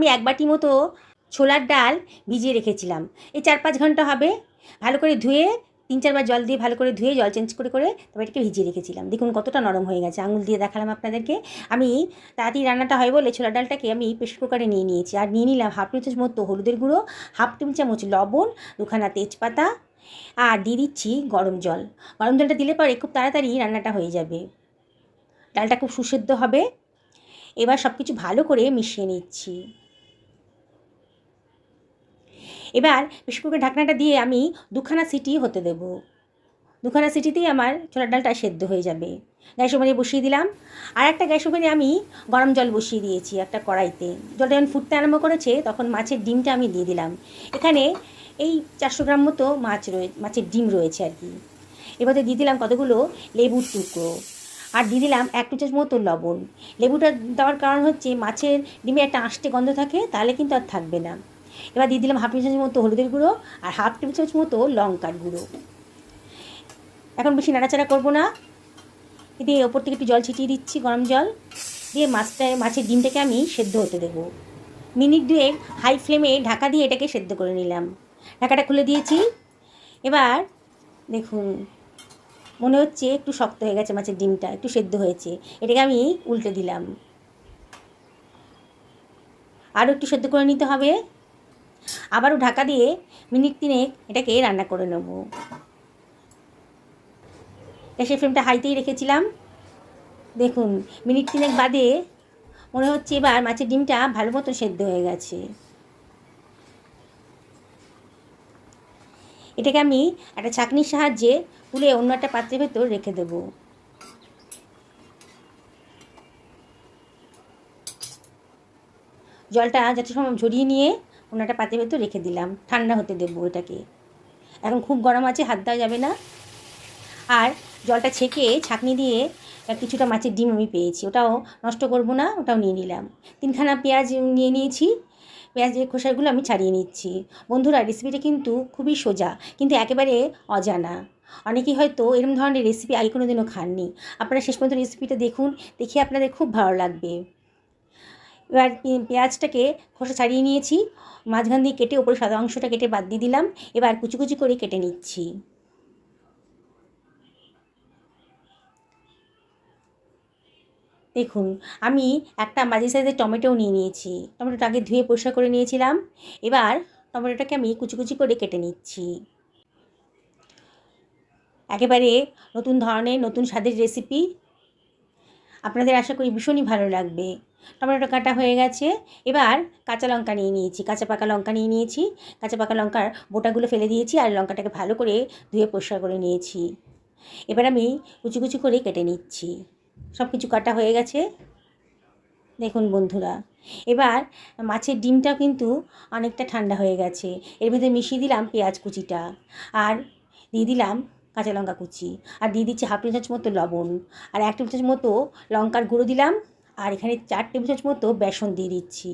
আমি 1 বাটি মতো ছোলার ডাল ভিজিয়ে রেখেছিলাম। এই 4-5 ঘন্টা হবে। ভালো করে ধুয়ে 3-4 বার জল দিয়ে ভালো করে ধুয়ে জল চেঞ্জ করে তারপর এটাকে ভিজিয়ে রেখেছিলাম। দেখুন কতটা নরম হয়ে গেছে, আঙুল দিয়ে দেখালাম আপনাদেরকে। আমি তাড়াতাড়ি রান্নাটা হয় বলে ছোলার ডালটাকে আমি প্রেসার কুকারে নিয়ে নিয়েছি। আর নিয়ে নিলাম হাফ টেবিল চামচ মতো হলুদের গুঁড়ো, হাফ টেবিল চামচ লবণ, 2খানা তেজপাতা, আর দিয়ে দিচ্ছি গরম জল। গরম জলটা দিলে পরে খুব তাড়াতাড়ি রান্নাটা হয়ে যাবে, ডালটা খুব সুসেদ্ধ হবে। এবার সব কিছু ভালো করে মিশিয়ে নিচ্ছি। এবার প্রেসার কুকারের ঢাকনাটা দিয়ে আমি 2খানা সিটি হতে দেব। 2খানা সিটিতেই আমার ছোলার ডালটা সেদ্ধ হয়ে যাবে। গ্যাস ওভেনে বসিয়ে দিলাম। আর একটা গ্যাস ওভেনে আমি গরম জল বসিয়ে দিয়েছি একটা কড়াইতে। জলটা যখন ফুটতে আরম্ভ করেছে তখন মাছের ডিমটা আমি দিয়ে দিলাম। এখানে এই 400 গ্রাম মতো মাছের ডিম রয়েছে আর কি। এবারে দিয়ে দিলাম কতগুলো লেবুর টুকরো, আর দিয়ে দিলাম 1 টেবিল চামচ মতো লবণ। লেবুটা দেওয়ার কারণ হচ্ছে মাছের ডিমে একটা আষ্টে গন্ধ থাকে, তাহলে কিন্তু আর থাকবে না। এবার দিয়ে দিলাম হাফ টেবিল চামচ মতো হলুদের গুঁড়ো আর হাফ টেবিল চামচ মতো লঙ্কার গুঁড়ো। এখন বেশি নাড়াচাড়া করবো না, দিয়ে ওপর থেকে একটু জল ছিটিয়ে দিচ্ছি, গরম জল দিয়ে মাছের ডিমটাকে আমি সেদ্ধ হতে দেবো। মিনিট 2 হাই ফ্লেমে ঢাকা দিয়ে এটাকে সেদ্ধ করে নিলাম। ঢাকাটা খুলে দিয়েছি। এবার দেখুন মনে হচ্ছে একটু শক্ত হয়ে গেছে, মাছের ডিমটা একটু সেদ্ধ হয়েছে। এটাকে আমি উল্টে দিলাম, আরও একটু সেদ্ধ করে নিতে হবে। আবারও ঢাকা দিয়ে মিনিট 3 এটাকে রান্না করে নেব। গ্যাসের ফ্লেমটা হাইতেই রেখেছিলাম। দেখুন মিনিট 3 বাদে মনে হচ্ছে এবার মাছের ডিমটা ভালো মতো সেদ্ধ হয়ে গেছে। এটাকে আমি একটা ছাঁকনির সাহায্যে তুলে অন্য একটা পাত্রের ভেতর রেখে দেব। জলটা যথাসময় ঝরিয়ে নিয়ে অন্য একটা পাত্রের ভেতর রেখে দিলাম, ঠান্ডা হতে দেবো এটাকে। এখন খুব গরম আছে, হাত দেওয়া যাবে না। আর জলটা ছেঁকে ছাঁকনি দিয়ে কিছুটা মাছের ডিম আমি পেয়েছি, ওটাও নষ্ট করব না, ওটাও নিয়ে নিলাম। 3খানা পেঁয়াজ নিয়ে নিয়েছি, পেঁয়াজের খোসাগুলো আমি ছাড়িয়ে নিচ্ছি। বন্ধুরা রেসিপিটা কিন্তু খুবই সোজা, কিন্তু একেবারে অজানা। অনেকেই হয়তো এরকম ধরনের রেসিপি আগে কোনো দিনও খাননি। আপনারা শেষ পর্যন্ত রেসিপিটা দেখুন, দেখে আপনাদের খুব ভালো লাগবে। এবার পেঁয়াজটাকে খোসা ছাড়িয়ে নিয়েছি, মাঝখান দিয়ে কেটে ওপরে সাদা অংশটা কেটে বাদ দিয়ে দিলাম। এবার কুচি কুচি করে কেটে নিচ্ছি। দেখুন আমি একটা মাঝারি সাইজের টমেটোও নিয়ে নিয়েছি। টমেটোটা আগে ধুয়ে পরিষ্কার করে নিয়েছিলাম। এবার টমেটোটাকে আমি কুচি কুচি করে কেটে নিচ্ছি। একেবারে নতুন ধরনের নতুন স্বাদের রেসিপি, আপনাদের আশা করি ভীষণই ভালো লাগবে। টমেটোটা কাটা হয়ে গেছে। এবার কাঁচা লঙ্কা নিয়ে নিয়েছি, কাঁচা পাকা লঙ্কা নিয়ে নিয়েছি। কাঁচা পাকা লঙ্কার বোটাগুলো ফেলে দিয়েছি আর লঙ্কাটাকে ভালো করে ধুয়ে পরিষ্কার করে নিয়েছি। এবার আমি কুচি কুচি করে কেটে নিচ্ছি। সব কিছু কাটা হয়ে গেছে। দেখুন বন্ধুরা, এবার মাছের ডিমটাও কিন্তু অনেকটা ঠান্ডা হয়ে গেছে। এর ভিতরে মিশিয়ে দিলাম পেঁয়াজ কুচিটা, আর দিয়ে দিলাম কাঁচা লঙ্কা কুচি, আর দিয়ে দিচ্ছি হাফ টেবিল চামচ মতো লবণ, আর 1 টেবিল চামচ মতো লঙ্কার গুঁড়ো দিলাম, আর এখানে 4 টেবিল চামচ মতো বেসন দিয়ে দিচ্ছি।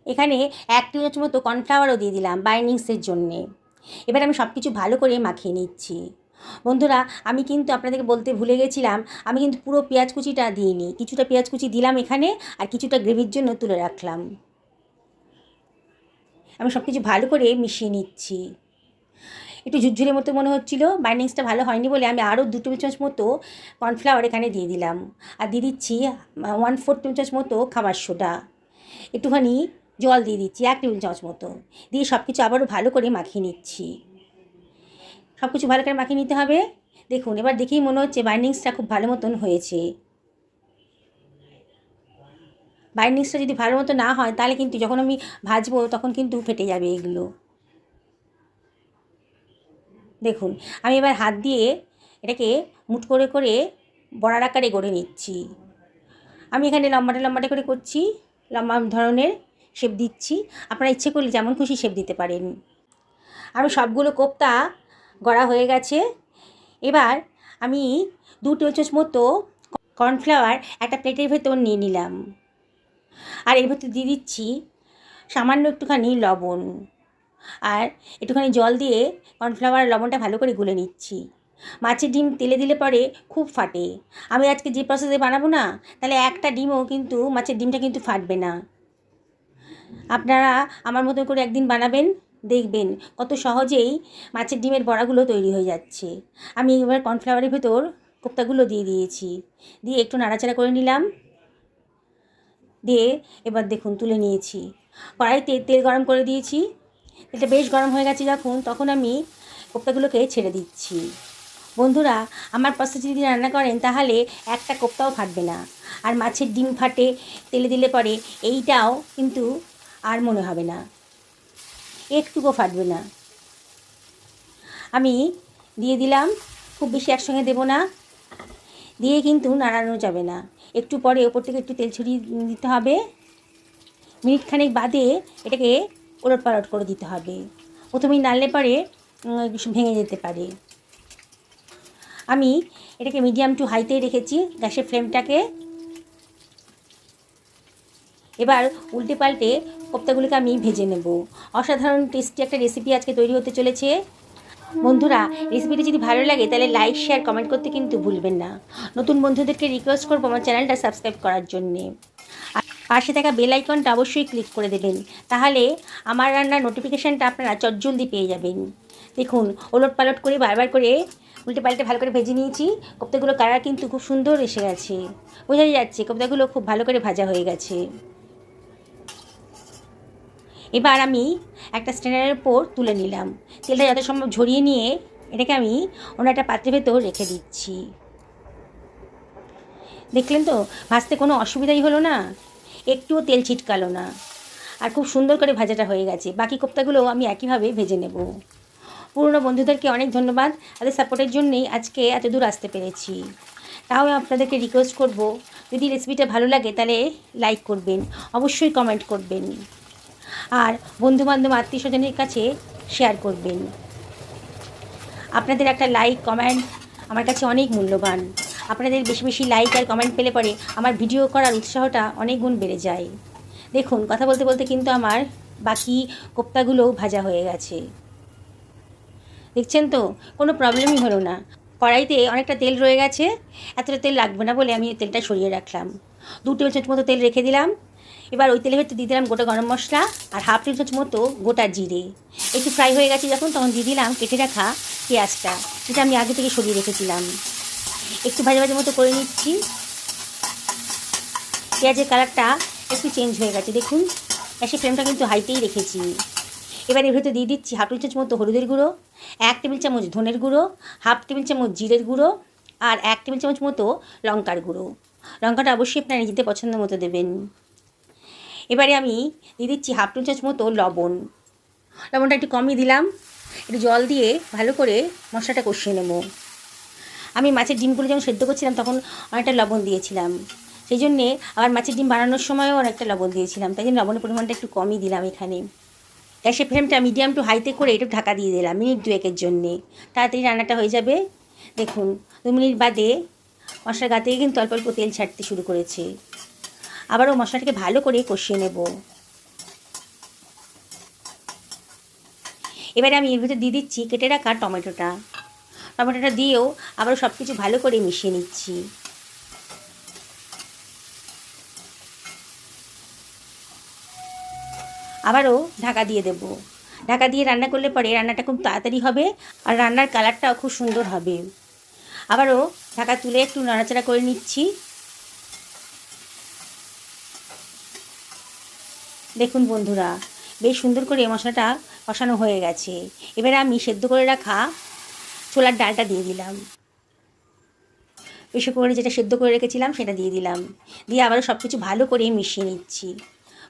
এখানে 1 টেবিল চামচ মতো কর্নফ্লাওয়ারও দিয়ে দিলাম বাইন্ডিংসের জন্যে। এবার আমি সব কিছু ভালো করে মাখিয়ে নিচ্ছি। বন্ধুরা আমি কিন্তু আপনাদেরকে বলতে ভুলে গেছিলাম, আমি কিন্তু পুরো পেঁয়াজ কুচিটা দিইনি, কিছুটা পেঁয়াজ কুচি দিলাম এখানে, আর কিছুটা গ্রেভির জন্য তুলে রাখলাম। আমি সব কিছু ভালো করে মিশিয়ে নিচ্ছি। একটু ঝুরঝুরের মতো মনে হচ্ছিলো, বাইন্ডিংসটা ভালো হয়নি বলে আমি আরও 2 টেবিল চামচ মতো কর্নফ্লাওয়ার এখানে দিয়ে দিলাম, আর দিয়ে দিচ্ছি 1/4 টেবিল চামচ মতো খাবার সোডা, একটুখানি জল দিয়ে দিচ্ছি 1 টেবিল চামচ মতো, দিয়ে সব কিছু আবারও ভালো করে মাখিয়ে নিচ্ছি। সব কিছু ভালো করে মাখিয়ে নিতে হবে। দেখুন এবার দেখেই মনে হচ্ছে বাইন্ডিংসটা খুব ভালো মতন হয়েছে। বাইন্ডিংসটা যদি ভালো মতো না হয় তাহলে কিন্তু যখন আমি ভাজবো তখন কিন্তু ফেটে যাবে এগুলো। দেখুন আমি এবার হাত দিয়ে এটাকে মুঠ করে করে বড়ার আকারে গড়ে নিচ্ছি। আমি এখানে লম্বাটে করে করছি, লম্বা ধরনের শেপ দিচ্ছি। আপনারা ইচ্ছে করলে যেমন খুশি শেপ দিতে পারেন। আমি সবগুলো কোপ্তা গড়া হয়ে গেছে। এবার আমি 2 টেবিল চামচ মতো কর্নফ্লাওয়ার একটা প্লেটের ভেতর নিয়ে নিলাম, আর এর ভেতর দিয়ে দিচ্ছি সামান্য একটুখানি লবণ, আর একটুখানি জল দিয়ে কর্নফ্লাওয়ার লবণটা ভালো করে গুলে নিচ্ছি। মাছের ডিম তেলে দিলে পরে খুব ফাটে। আমি আজকে যে প্রসেসে বানাবো না, তাহলে একটা ডিমও কিন্তু মাছের ডিমটা কিন্তু ফাটবে না। আপনারা আমার মতো করে একদিন বানাবেন, দেখবেন কত সহজেই মাছের ডিমের বড়াগুলো তৈরি হয়ে যাচ্ছে। আমি এবার কর্নফ্লাওয়ারের ভেতর কোপ্তাগুলো দিয়ে দিয়েছি, দিয়ে একটু নাড়াচাড়া করে নিলাম, দিয়ে এবার দেখুন তুলে নিয়েছি। কড়াইতে তেল গরম করে দিয়েছি, তেলটা বেশ গরম হয়ে গেছে যখন, তখন আমি কোপ্তাগুলোকে ছেড়ে দিচ্ছি। বন্ধুরা, আমার প্রসেসে যদি রান্না করেন তাহলে একটা কোপ্তাও ফাটবে না। আর মাছের ডিম ফাটে তেলে দিলে পরে এইটাও কিন্তু আর মনে হবে না, একটুকুও ফাটবে না। আমি দিয়ে দিলাম, খুব বেশি একসঙ্গে দেবো না, দিয়ে কিন্তু নাড়ানো যাবে না। একটু পরে ওপর থেকে একটু তেল ছড়িয়ে দিতে হবে। মিনিট খানেক বাদে এটাকে ওলটপালট করে দিতে হবে। প্রথমেই নাড়লে পরে ভেঙে যেতে পারে। আমি এটাকে মিডিয়াম টু হাইতেই রেখেছি গ্যাসের ফ্লেমটাকে। এবার উল্টে পাল্টে কোপ্তাগুলোকে আমি ভেজে নেব। অসাধারণ টেস্টি একটা রেসিপি আজকে তৈরি হতে চলেছে। বন্ধুরা, রেসিপিটি যদি ভালো লাগে তাহলে লাইক, শেয়ার, কমেন্ট করতে কিন্তু ভুলবেন না। নতুন বন্ধুদেরকে রিকোয়েস্ট করবো আমার চ্যানেলটা সাবস্ক্রাইব করার জন্যে। আর পাশে থাকা বেল আইকনটা অবশ্যই ক্লিক করে দেবেন, তাহলে আমার রান্নার নোটিফিকেশানটা আপনারা চটজলদি পেয়ে যাবেন। দেখুন, ওলট পালট করে বারবার করে উল্টে পাল্টে ভালো করে ভেজে নিয়েছি। কোপ্তাগুলো কালার কিন্তু খুব সুন্দর এসে গেছে, বোঝাই যাচ্ছে কোপ্তাগুলো খুব ভালো করে ভাজা হয়ে গেছে। এবার আমি একটা স্ট্যান্ডারের উপর তুলে নিলাম, তেলটা যত সম্ভব ঝরিয়ে নিয়ে এটাকে আমি অন্য একটা পাত্রের ভেতর রেখে দিচ্ছি। দেখলেন তো, ভাজতে কোনো অসুবিধাই হলো না, একটুও তেল ছিটকালো না, আর খুব সুন্দর করে ভাজাটা হয়ে গেছে। বাকি কোপ্তাগুলোও আমি একইভাবে ভেজে নেব। পুরনো বন্ধুদেরকে অনেক ধন্যবাদ, তাদের সাপোর্টের জন্যেই আজকে এত দূর আসতে পেরেছি। তাও আপনাদেরকে রিকোয়েস্ট করব, যদি রেসিপিটা ভালো লাগে তাহলে লাইক করবেন, অবশ্যই কমেন্ট করবেন, আর বন্ধুবান্ধব আত্মীয় স্বজনের কাছে শেয়ার করবেন। আপনাদের একটা লাইক কমেন্ট আমার কাছে অনেক মূল্যবান। আপনাদের বেশি বেশি লাইক আর কমেন্ট পেলে পরে আমার ভিডিও করার উৎসাহটা অনেক গুণ বেড়ে যায়। দেখুন, কথা বলতে বলতে কিন্তু আমার বাকি কোপ্তাগুলোও ভাজা হয়ে গেছে। দেখছেন তো, কোনো প্রবলেমই হলো না। কড়াইতে অনেকটা তেল রয়ে গেছে, এতটা তেল লাগবে না বলে আমি তেলটা সরিয়ে রাখলাম। 2 টেবিল চামচ মতো তেল রেখে দিলাম। এবার ওই তেলের ভেতর দিয়ে দিলাম গোটা গরম মশলা আর 1/2 টেবিল চামচ মতো গোটা জিরে। একটু ফ্রাই হয়ে গেছে যখন, তখন দিয়ে দিলাম কেটে রাখা পেঁয়াজটা, যেটা আমি আগে থেকে সরিয়ে রেখেছিলাম। একটু ভাজা ভাজা মতো করে নিচ্ছি। পেঁয়াজের কালারটা একটু চেঞ্জ হয়ে গেছে, দেখুন। গ্যাসের ফ্লেমটা কিন্তু হাইতেই রেখেছি। এবার এর ভেতর দিয়ে দিচ্ছি 1/2 টেবিল চামচ মতো হলুদের গুঁড়ো, 1 টেবিল চামচ ধনের গুঁড়ো, 1/2 টেবিল চামচ জিরের গুঁড়ো, আর 1 টেবিল চামচ মতো লঙ্কার গুঁড়ো। লঙ্কাটা অবশ্যই আপনারা নিজেদের পছন্দ মতো দেবেন। এবারে আমি দিয়ে দিচ্ছি 1/2 টেবিল চামচ মতো লবণ। লবণটা একটু কমই দিলাম। একটু জল দিয়ে ভালো করে মশলাটা কষিয়ে নেব। আমি মাছের ডিমগুলো যখন সেদ্ধ করছিলাম তখন অনেকটা লবণ দিয়েছিলাম, সেই জন্যে আবার মাছের ডিম বানানোর সময়ও অনেকটা লবণ দিয়েছিলাম, তাই জন্য লবণের পরিমাণটা একটু কমই দিলাম এখানে। গ্যাসের ফ্লেমটা মিডিয়াম টু হাইতে করে একটু ঢাকা দিয়ে দিলাম মিনিট 2-এর জন্যে, তাড়াতাড়ি রান্নাটা হয়ে যাবে। দেখুন, 2 মিনিট বাদে মশলার গা থেকে কিন্তু অল্প অল্প তেল ছাড়তে শুরু করেছে। আবারও মশলাটাকে ভালো করে কষিয়ে নেব। এবারে আমি এর ভিতরে দিয়ে দিচ্ছি কেটে রাখা টমেটোটা দিয়েও আবারও সব কিছু ভালো করে মিশিয়ে নিচ্ছি। আবারও ঢাকা দিয়ে দেব। ঢাকা দিয়ে রান্না করলে পরে রান্নাটা খুব তাড়াতাড়ি হবে, আর রান্নার কালারটাও খুব সুন্দর হবে। আবারও ঢাকা তুলে একটু নাড়াচাড়া করে নিচ্ছি। দেখুন বন্ধুরা, বেশ সুন্দর করে মশলাটা কষানো হয়ে গেছে। এবারে আমি সেদ্ধ করে রাখা ছোলার ডালটা দিয়ে দিলাম। প্রেসার কুকারে যেটা সেদ্ধ করে রেখেছিলাম সেটা দিয়ে দিলাম, দিয়ে আবারও সব কিছু ভালো করে মিশিয়ে নিচ্ছি।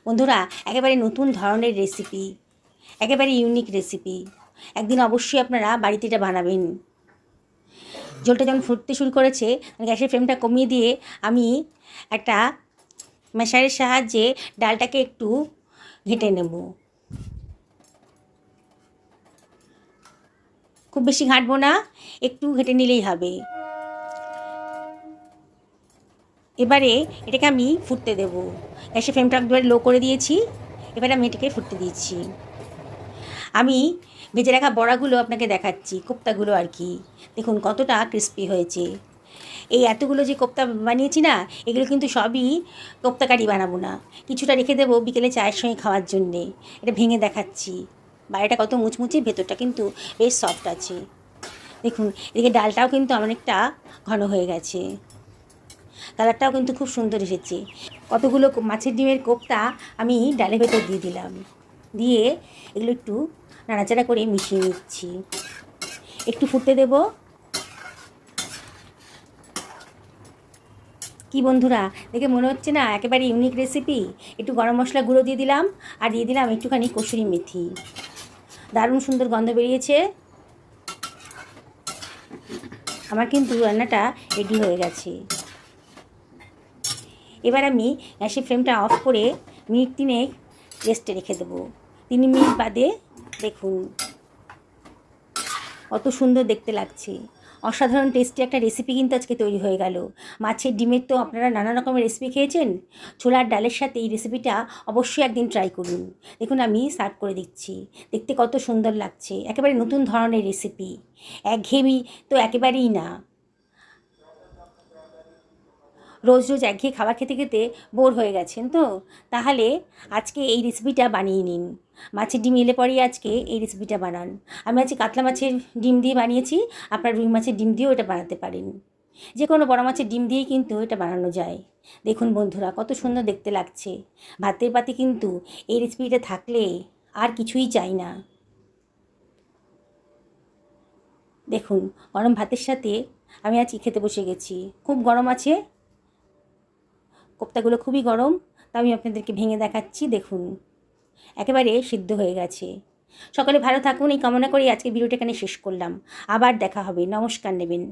বন্ধুরা, একেবারে নতুন ধরনের রেসিপি, একেবারে ইউনিক রেসিপি। একদিন অবশ্যই আপনারা বাড়িতে এটা বানাবেন। ঝোলটা যখন ফুটতে শুরু করেছে, গ্যাসের ফ্লেমটা কমিয়ে দিয়ে আমি একটা ম্যাশারের সাহায্যে ডালটাকে একটু ঘেঁটে নেব। খুব বেশি ঘাঁটবো না, একটু ঘেঁটে নিলেই হবে। এবারে এটাকে আমি ফুটতে দেব। গ্যাসের ফ্লেমটা একবার লো করে দিয়েছি। এবারে আমি এটাকে ফুটতে দিচ্ছি। আমি ভেজে রাখা বড়াগুলো আপনাকে দেখাচ্ছি, কোপ্তাগুলো আর কি। দেখুন কতটা ক্রিস্পি হয়েছে। এই এতগুলো যে কোপ্তা বানিয়েছি না, এগুলো কিন্তু সবই কোপ্তা কারি বানাবো না, কিছুটা রেখে দেবো বিকেলে চায়ের সঙ্গে খাওয়ার জন্যে। এটা ভেঙে দেখাচ্ছি। বাইরেটা কত মুচমুচে, ভেতরটা কিন্তু বেশ সফট আছে। দেখুন এদিকে ডালটাও কিন্তু অনেকটা ঘন হয়ে গেছে, কালারটাও কিন্তু খুব সুন্দর এসেছে। কতগুলো মাছের ডিমের কোপ্তা আমি ডালের ভেতর দিয়ে দিলাম, দিয়ে এগুলো একটু নাড়াচাড়া করে মিশিয়ে নিচ্ছি। একটু ফুটতে দেব। কি বন্ধুরা, দেখে মনে হচ্ছে না একেবারে ইউনিক রেসিপি? একটু গরম মশলা গুঁড়ো দিয়ে দিলাম, আর দিয়ে দিলাম একটুখানি কসুরি মেথি। দারুণ সুন্দর গন্ধ বেরিয়েছে। আমার কিন্তু রান্নাটা রেডি হয়ে গেছে। এবার আমি গ্যাসের ফ্লেমটা অফ করে মিনিট 3 রেস্টে রেখে দেবো। 3 মিনিট বাদে দেখুন কত সুন্দর দেখতে লাগছে। অসাধারণ টেস্টি একটা রেসিপি কিন্তু আজকে তৈরি হয়ে গেল। মাছের ডিমের তো আপনারা নানা রকমের রেসিপি খেয়েছেন, ছোলার ডালের সাথে এই রেসিপিটা অবশ্যই একদিন ট্রাই করুন। দেখুন আমি সার্ভ করে দিচ্ছি, দেখতে কত সুন্দর লাগছে। একেবারে নতুন ধরনের রেসিপি, একঘেয়েমি তো একেবারেই না। রোজ রোজ একঘেয়ে খাবার খেতে খেতে বোর হয়ে গেছেন তো, তাহলে আজকে এই রেসিপিটা বানিয়ে নিন। মাছের ডিম এলে পরেই আজকে এই রেসিপিটা বানান। আমি আজকে কাতলা মাছের ডিম দিয়ে বানিয়েছি, আপনার রুই মাছের ডিম দিয়েও এটা বানাতে পারেন। যে কোনো বড় মাছের ডিম দিয়েই কিন্তু এটা বানানো যায়। দেখুন বন্ধুরা কত সুন্দর দেখতে লাগছে। ভাতের পাতে কিন্তু এই রেসিপিটা থাকলে আর কিছুই চাই না। দেখুন গরম ভাতের সাথে আমি আজকে খেতে বসে গেছি। খুব গরম আছে, কোপ্তাগুলো খুবই গরম, তা আমি আপনাদেরকে ভেঙে দেখাচ্ছি। দেখুন একেবারে সিদ্ধ হয়ে গেছে। সকলে ভালো থাকুন এই কামনা করেই আজকে ভিডিওটা এখানে শেষ করলাম। আবার দেখা হবে। নমস্কার নেবেন।